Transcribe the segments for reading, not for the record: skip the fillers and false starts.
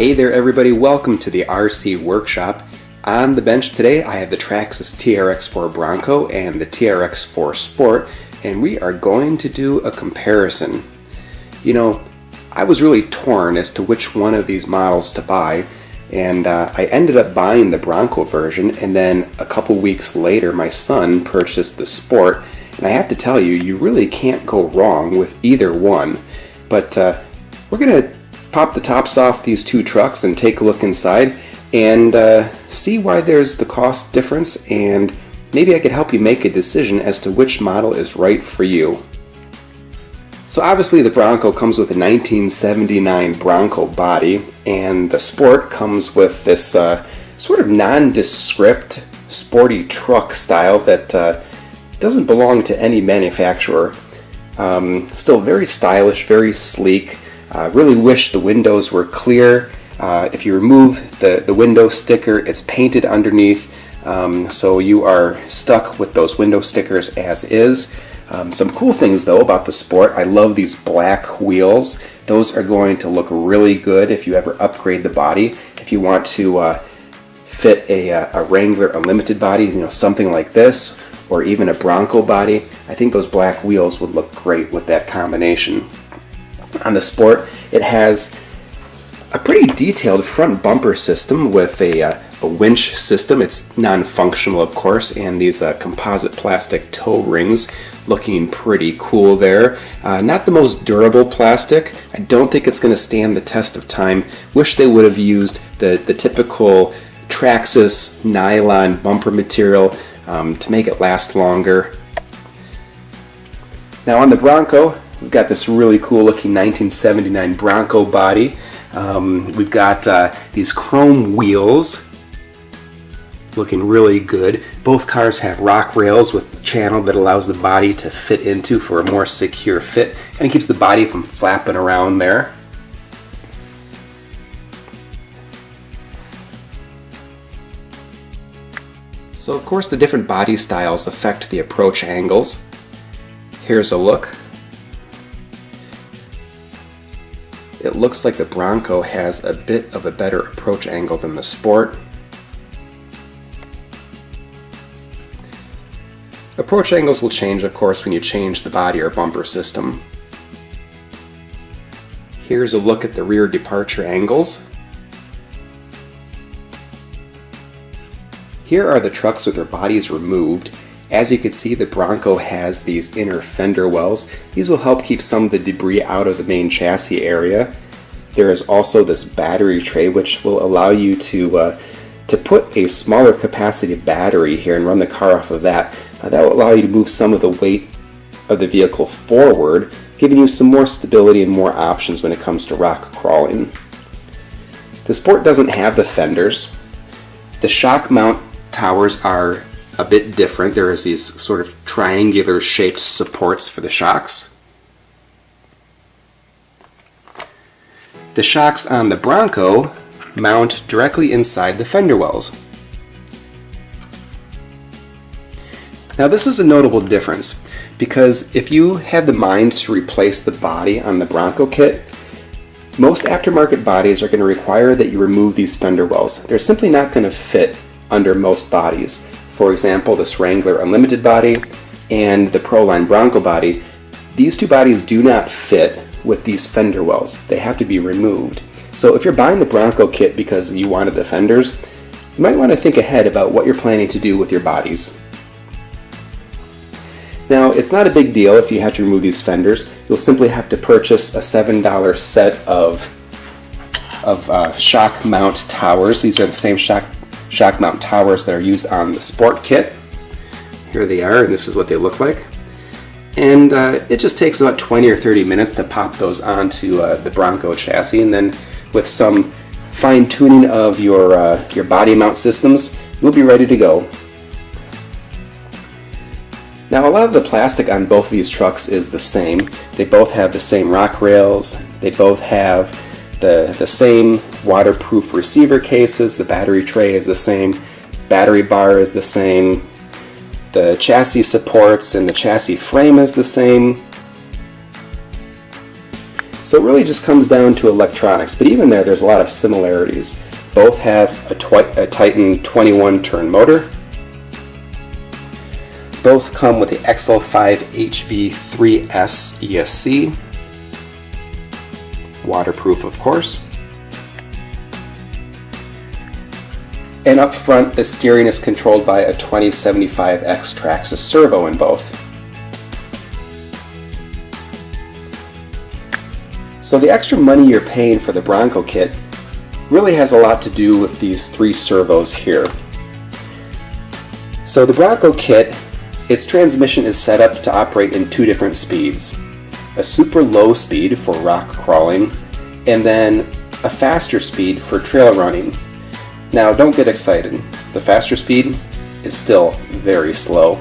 Hey there everybody, welcome to the RC Workshop. On the bench today I have the Traxxas TRX4 Bronco and the TRX4 Sport, and we are going to do a comparison. You know, I was really torn as to which one of these models to buy, and I ended up buying the Bronco version, and then a couple weeks later my son purchased the Sport, and I have to tell you, you really can't go wrong with either one. But we're going to pop the tops off these two trucks and take a look inside and see why there's the cost difference, and maybe I could help you make a decision as to which model is right for you. So obviously the Bronco comes with a 1979 Bronco body, and the Sport comes with this sort of nondescript sporty truck style that doesn't belong to any manufacturer. Still very stylish, very sleek. Really wish the windows were clear. If you remove the window sticker, it's painted underneath, so you are stuck with those window stickers as is. Some cool things though about the Sport, I love these black wheels. Those are going to look really good if you ever upgrade the body. If you want to fit a Wrangler Unlimited body, you know, something like this, or even a Bronco body, I think those black wheels would look great with that combination. On the Sport, it has a pretty detailed front bumper system with a winch system. It's non-functional, of course, and these composite plastic toe rings looking pretty cool there. Not the most durable plastic. I don't think it's going to stand the test of time. Wish they would have used the typical Traxxas nylon bumper material to make it last longer. Now on the Bronco, we've got this really cool looking 1979 Bronco body. We've got these chrome wheels looking really good. Both cars have rock rails with the channel that allows the body to fit into for a more secure fit. Kind of keeps the body from flapping around there. So of course the different body styles affect the approach angles. Here's a look. It looks like the Bronco has a bit of a better approach angle than the Sport. Approach angles will change, of course, when you change the body or bumper system. Here's a look at the rear departure angles. Here are the trucks with their bodies removed. As you can see, the Bronco has these inner fender wells. These will help keep some of the debris out of the main chassis area. There is also this battery tray, which will allow you to put a smaller capacity battery here and run the car off of that. That will allow you to move some of the weight of the vehicle forward, giving you some more stability and more options when it comes to rock crawling. The Sport doesn't have the fenders. The shock mount towers are a bit different. There is these sort of triangular shaped supports for the shocks. The shocks on the Bronco mount directly inside the fender wells. Now this is a notable difference, because if you had the mind to replace the body on the Bronco kit, most aftermarket bodies are going to require that you remove these fender wells. They're simply not going to fit under most bodies. For example, this Wrangler Unlimited body and the Proline Bronco body, these two bodies do not fit with these fender wells. They have to be removed. So if you're buying the Bronco kit because you wanted the fenders, you might want to think ahead about what you're planning to do with your bodies. Now, it's not a big deal if you have to remove these fenders. You'll simply have to purchase a $7 set of shock mount towers. These are the same shock mount towers that are used on the Sport kit. Here they are, and this is what they look like. And it just takes about 20 or 30 minutes to pop those onto the Bronco chassis, and then with some fine-tuning of your body mount systems, you'll be ready to go. Now, a lot of the plastic on both of these trucks is the same. They both have the same rock rails. They both have the same waterproof receiver cases. The battery tray is the same. Battery bar is the same. The chassis supports and the chassis frame is the same. So it really just comes down to electronics, but even there's a lot of similarities. Both have a Titan 21 turn motor. Both come with the XL5HV3S ESC. Waterproof, of course. And up front, the steering is controlled by a 2075X Traxxas servo in both. So the extra money you're paying for the Bronco kit really has a lot to do with these three servos here. So the Bronco kit, its transmission is set up to operate in two different speeds. A super low speed for rock crawling, and then a faster speed for trail running. Now don't get excited, the faster speed is still very slow.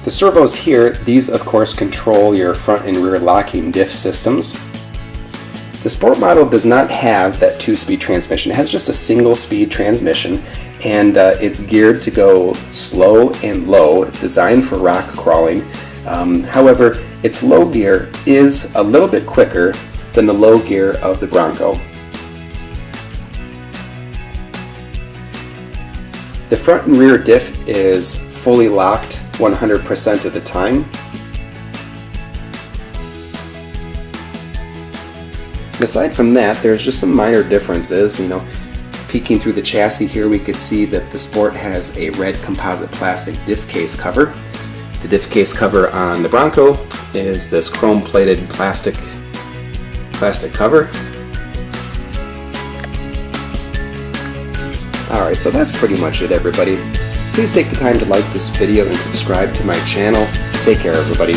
The servos here, these of course control your front and rear locking diff systems. The Sport model does not have that 2-speed transmission. It has just a single-speed transmission, and it's geared to go slow and low. It's designed for rock crawling. However, its low gear is a little bit quicker than the low gear of the Bronco. The front and rear diff is fully locked 100% of the time. Aside from that, there's just some minor differences. Peeking through the chassis here, we could see that the Sport has a red composite plastic diff case cover. The diff case cover on the Bronco is this chrome-plated plastic cover. Alright, so that's pretty much it, everybody. Please take the time to like this video and subscribe to my channel. Take care, everybody.